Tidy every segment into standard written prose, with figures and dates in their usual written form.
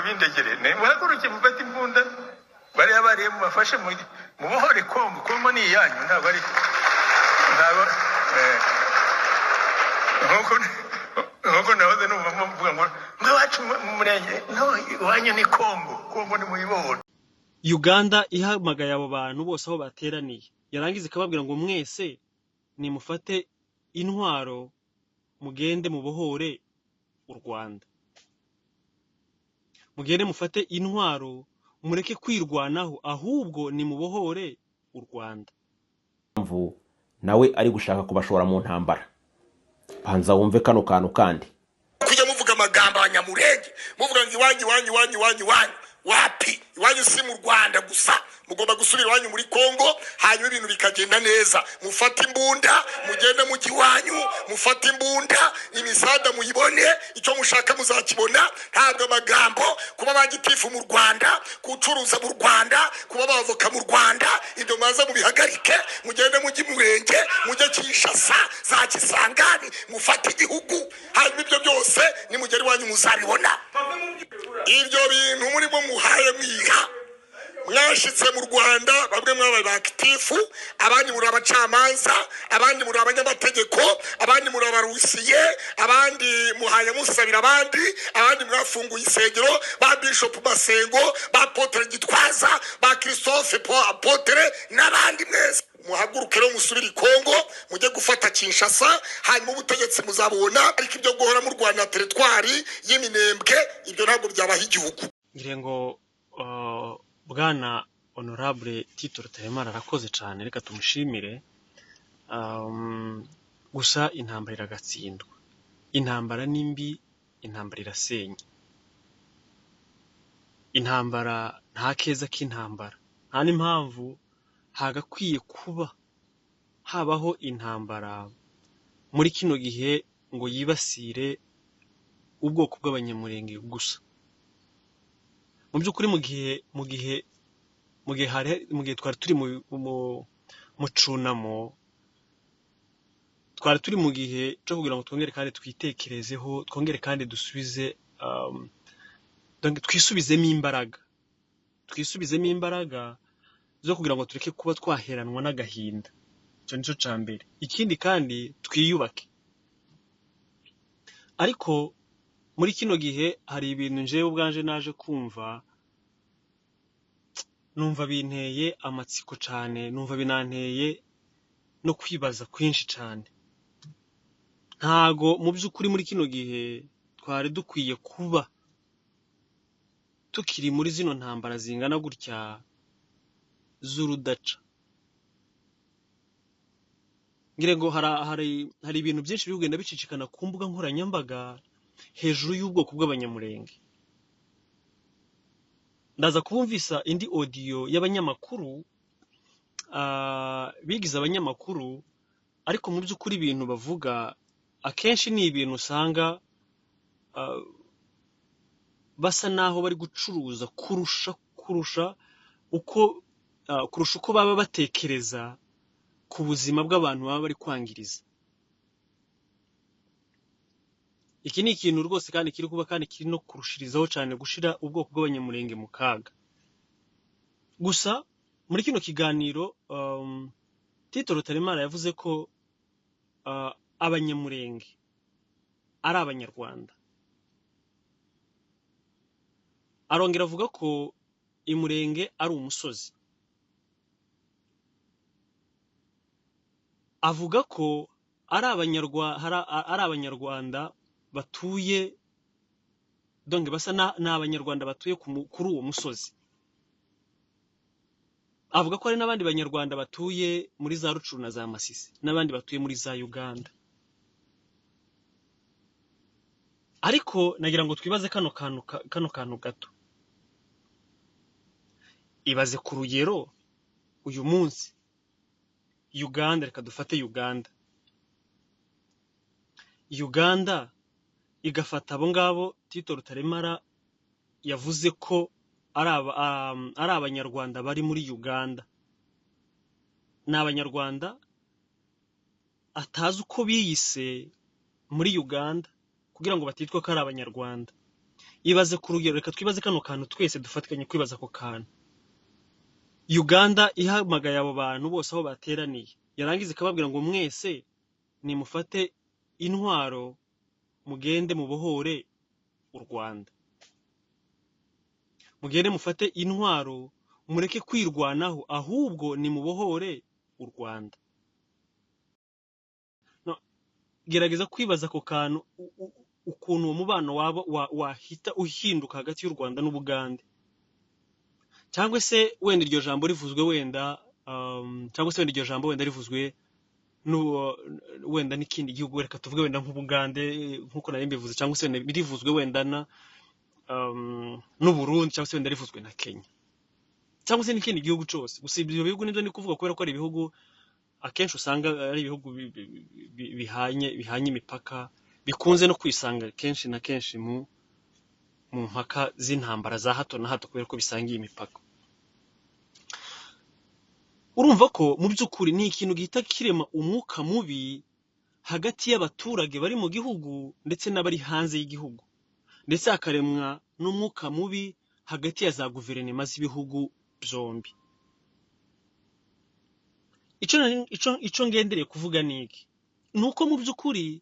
bindegere ne muhaguruke mufate imbunda bari abariye mufashe mu buhore Kongo ni yanyu ntabwo ari nkuko nahoze numva mvuga ngo mwacu murenge no wanyu ni Kongo ni muyibohora. Uganda ihamagaye abo bantu bose aho bateraniye yarangiza ikababwira ngo mwese nimufate intwaro mugende mu bohore u Rwanda, mugende mufate intwaro mureke kwirwanaho ahubwo ni mu bohore u Rwanda. Nawe ari gushaka kubashora mu ntambara. Panza wumve kano kantu kandi kujya muvuga amagambo abanyamurenge muvuga ngo iwanyu wapi iwanyu si mu Rwanda gusa mugomba gusubira iwanyu muri Kongo hanyuma ibintu bikagenda neza. Mufate imbunda mugende mu giwanyu, mufate imbunda imisada muyibone, icyo mushaka muzakibona. Ntabwo amagambo kuba bagitifu mu Rwanda, kucuruza mu Rwanda, kuba bavoka mu Rwanda, ibyo maze mubihagarike. Mugende mu Murenge, mujye Kinshasa za Kisangani, mufate igihugu, hanyuma ibyo byose nimugere iwanyu muzabibona. Ibyo bintu murimo muhaye mwiha mwashitse mu Rwanda, bamwe mwabaye bakitifu, abandi muri abacamanza, abandi muri abanyamategeko, abandi muri abarusiye, abandi muhaye musabira abandi mwafunguye isengero, ba Bishop Masengo, ba Apotre Gitwaza, ba Christophe Apotre n'abandi mwese muhaguruke rero musubira Kongo, mujye gufata Kinshasa, hanyuma ubutegetsi muzabona. Ariko ibyo guhora mu Rwanda teritwari y'iminembwe ibyo ntabwo byabaho igihugu. Ngire ngo bwana honorable Tito Rutaremara arakoze cyane, reka tumushimire. Gusa intambara iragatsindwa, intambara nimbi, intambara irasenya. Intambara nta keza k'intambara, nta n'impamvu hagakwiye kuba habaho intambara muri kino gihe ngo yibasire ubwoko bw'abanyamurenge gusa. Mu by'ukuri mu gihe twari turi mu cunamo, twari turi mu gihe cyo kugira ngo twongere kandi twitekerezeho, twongere kandi dusubize twisubizemo imbaraga zo kugira ngo tureke kuba twaheranwa n'agahinda. Icyo nicyo cya mbere. Ikindi kandi twiyubake. Ariko muri kino gihe hari ibintu njewe ubwanje naje kumva, numva binteye amatsiko cyane, numva binanteye no kwibaza kwinshi cyane. Ntago mu by'ukuri muri kino gihe twari dukwiye kuba tukiri muri zino ntambara zingana gutya z'urudaca. Ngire ngo hari ibintu byinshi bigenda bicicikana ku mbuga nkoranyambaga hejuru y'ubwoko bw'abanyamurenge. Ndaza kubumvisa indi audio y'abanyamakuru, bigize abanyamakuru, ariko mu by'ukuri ibintu bavuga akenshi ni ibintu usanga basa naho bari gucuruza kurusha uko baba batekereza ku buzima bw'abantu baba bari kwangiriza. Iki ni ikintu rwose kandi kiri kuba kandi kiri no kurushirizaho cyane gushira ubwoko bw'abanyamurenge mu kaga. Gusa muri kino kiganiro Tito Rutaremara yavuze ko abanyamurenge ari abanyarwanda. Arongera avuga ko imurenge ari umusozi. Avuga ko ari abanyarwanda batuye donc basa n'abanyarwanda batuye kuri uwo musozi. Avuga ko hari n'abandi banyarwanda batuye muri za Rucuru na za Masisi, n'abandi batuye muri za Uganda. Ariko nagira ngo twibaze kano kantu gato. Ibaze ku rugero uyu munsi Uganda, reka dufate Uganda igafata abo ngabo Tito Rutaremara yavuze ko ari abanyarwanda bari muri Uganda. Ni abanyarwanda atazi uko biyise muri Uganda kugira ngo batitwa ko ari abanyarwanda. ibaze ku rugero, reka twibaze kano kantu twese dufatikanye kwibaza ako kantu. Uganda ihamagaye abo bantu bose aho bateraniye, yarangiza ikababwira ngo mwese nimufate intwaro mugende mubohore u Rwanda, mugende mufate intwaro mureke kwirwanaho, ahubwo nimubohore u Rwanda. No, gerageza kwibaza ako kantu, ukuntu uwo mubano wahita uhinduka hagati y'u Rwanda n'Ubugande. Cyangwa se wenda iryo jambo rivuzwe wenda cyangwa se wenda iryo jambo wenda rivuzwe wenda n'ikindi gihugu, reka tuvuge wenda nk'Ubugande nk'uko nari mbivuze, cyangwa se birivuzwe wenda n'Uburundi, cyangwa se wenda rivuzwe na Kenya, cyangwa se n'ikindi gihugu cyose. Gusa ibyo bihugu nibyo ndi kuvuga kubera ko ari ibihugu akenshi usanga ari ibihugu bihanye imipaka, bikunze no kwisanga kenshi na kenshi mu mpaka z'intambara za hato na hato kubera ko bisangiye imipaka. Urumva ko mu by'ukuri ni ikintu gihita kirema umwuka mubi hagati y'abaturage bari mu gihugu ndetse n'abari hanze y'igihugu, ndetse hakaremwa n'umwuka mubi hagati ya za guverinoma z'ibihugu byombi. Ico ngendereye kuvuga niki, nuko mu by'ukuri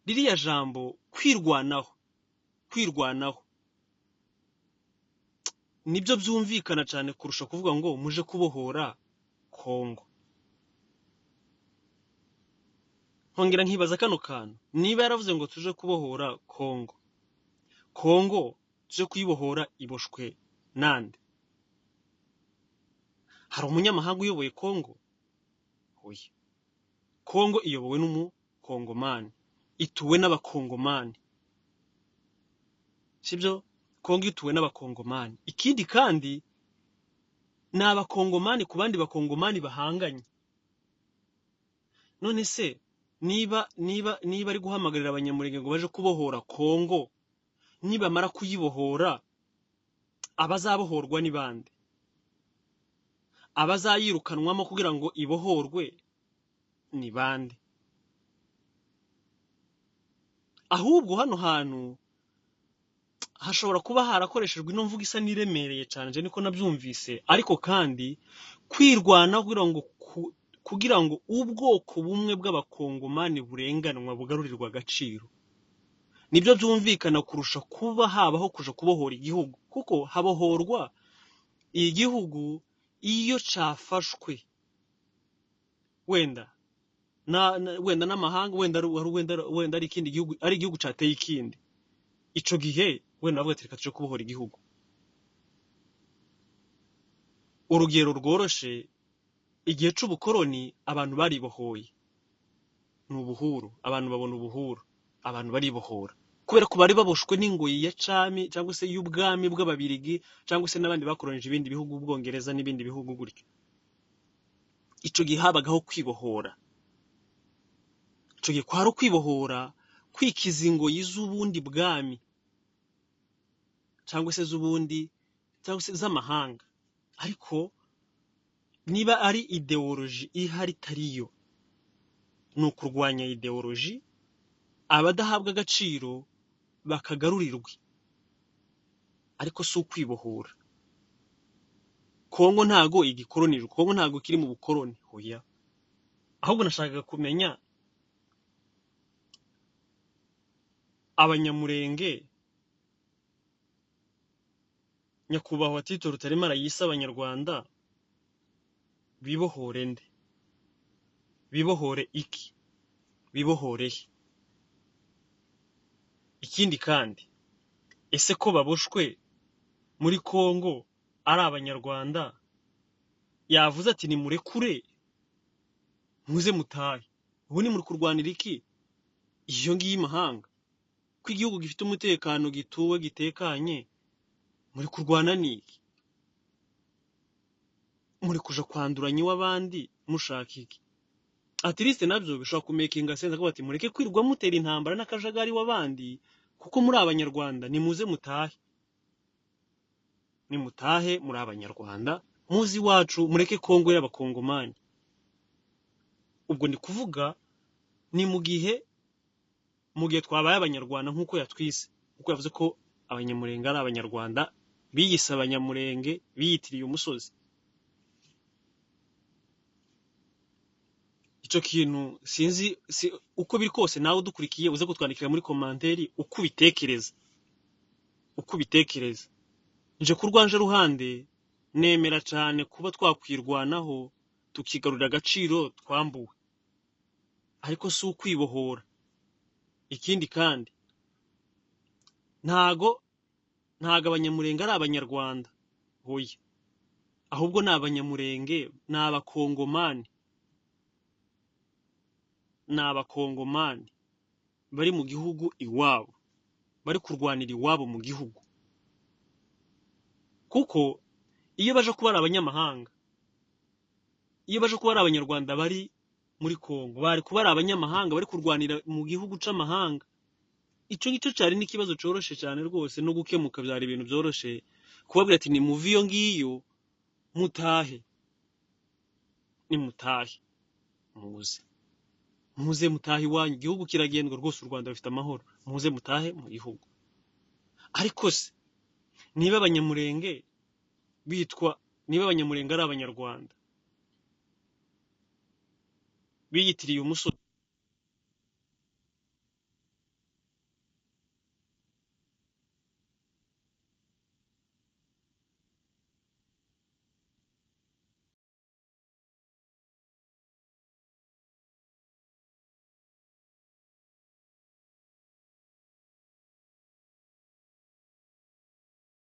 ririya jambo kwirwanaho nibyo byumvikana cyane kurusha kuvuga ngo muje kubohora Kongo. Nkongera nkibaza kano kantu, niba yaravuze ngo tuje kubohora Kongo tuje kuyibohora iboshwe nande? Hari umunyamahanga uyoboye Kongo? Oya. Kongo iyobowe n'umukongomani, ituwe n'abakongomani, sibyo? Kongo ituwe n'abakongomani. Ikindi kandi ni abakongomani ku bandi bakongomani bahanganye. None se niba ari guhamagarira abanyamurenge ngo baje kubohora Kongo, nibamara kuyibohora abazabohorwa ni bande? Abazayirukanwamo kugira ngo ibohorwe ni bande? Ahubwo hano hantu hashobora kuba harakoreshejwe ino mvugo isa niremereye cyane, je niko nabyumvise, ariko kandi kwirwana kugira ngo ubwoko bumwe bw'abakongomani burenganwa bugarurirwa agaciro, nibyo byumvikana kurusha kuba habaho kuja kubohora igihugu. Kuko habohorwa igihugu iyo cafashwe wenda n'amahanga, wenda ari ikindi gihugu, ari igihugu cateye ikindi, ico gihe wenda bavuga ati reka tuje kubohora igihugu. Urugero rworoshe, igihe c'ubukoroni abantu baribohoye, ni ubuhuru, abantu babona ubuhuru, abantu baribohora kubera ko bari baboshwe n'ingoyi ya cami cyangwa se y'ubwami bw'ababirigi, cyangwa se n'abandi bakoronije ibindi bihugu, Ubwongereza n'ibindi bihugu gutyo. Ico gihe habagaho kwibohora. Ico gihe kwari kwibohora, kwikiza ingoyi z'ubundi bwami cyangwa se z'amahanga. Ariko niba ari ideoloji ihari tariyo, ni ukurwanya ideoloji, abadahabwa agaciro bakagarurirwe, ariko si ukwibohora. Kongo ntago igikoronijwe, Kongo ntago kiri mu bukoroni, hoya. Ahubwo nashakaga kumenya abanyamurenge nyakubahwa Tito Rutaremara yise abanyarwanda bibohore nde? Bibohore iki? Bibohore he? Ikindi kandi, ese ko baboshwe muri Kongo ari abanyarwanda, yavuze ati nimurekure muze mutahe, ubu ni muri kurwanira iki iyo ngiyi imahanga? Ko igihugu gifite umutekano, gituwe, gitekanye, muri kurwana niki? Muri kuja kwanduranya w'abandi mushaka iki? At least nabyo bishobora kumekinga sense ko bati mureke kwirwa mutera intambara n'akajagari w'abandi, kuko muri abanyarwanda nimuze mutahe. Nimutahe muri abanyarwanda, muzi wacu, mureke Kongo y'abakongomani. Ubwo ndi kuvuga ni mu gihe twabaye abanyarwanda nk'uko yatwise, kuko yavuze ko abanyamurenge ari abanyarwanda biyise abanyamurenge biyitiriye umusozi. Ico kintu sinzi uko biri kose, nawe udukurikiye uze kutwandikira muri komanteri uko ubitekereza. Nje ku rwanje ruhande nemera cyane kuba twakwirwanaho tukigarurira agaciro twambuwe, ariko si ukwibohora. Ikindi kandi ntago abanyamurenge ari abanyarwanda, hoya, ahubwo ni abanyamurenge, ni abakongomani bari mu gihugu iwabo, bari kurwanira iwabo mu gihugu. Kuko iyo baje kuba ari abanyamahanga, iyo baje kuba ari abanyarwanda bari muri Kongo, bari kuba ari abanyamahanga bari kurwanira mu gihugu c'amahanga. Ico ngicyo cyari n'ikibazo coroshe cyane rwose no gukemuka, byari ibintu byoroshe kubabwira ati ni muvi iyo ngiyo mutahe, nimutahe muze mutahe iwanyu, igihugu kiragendwa rwose, u Rwanda rufite amahoro, muze mutahe mu gihugu. Ariko se niba abanyamurenge ari abanyarwanda biyitiriye umusozi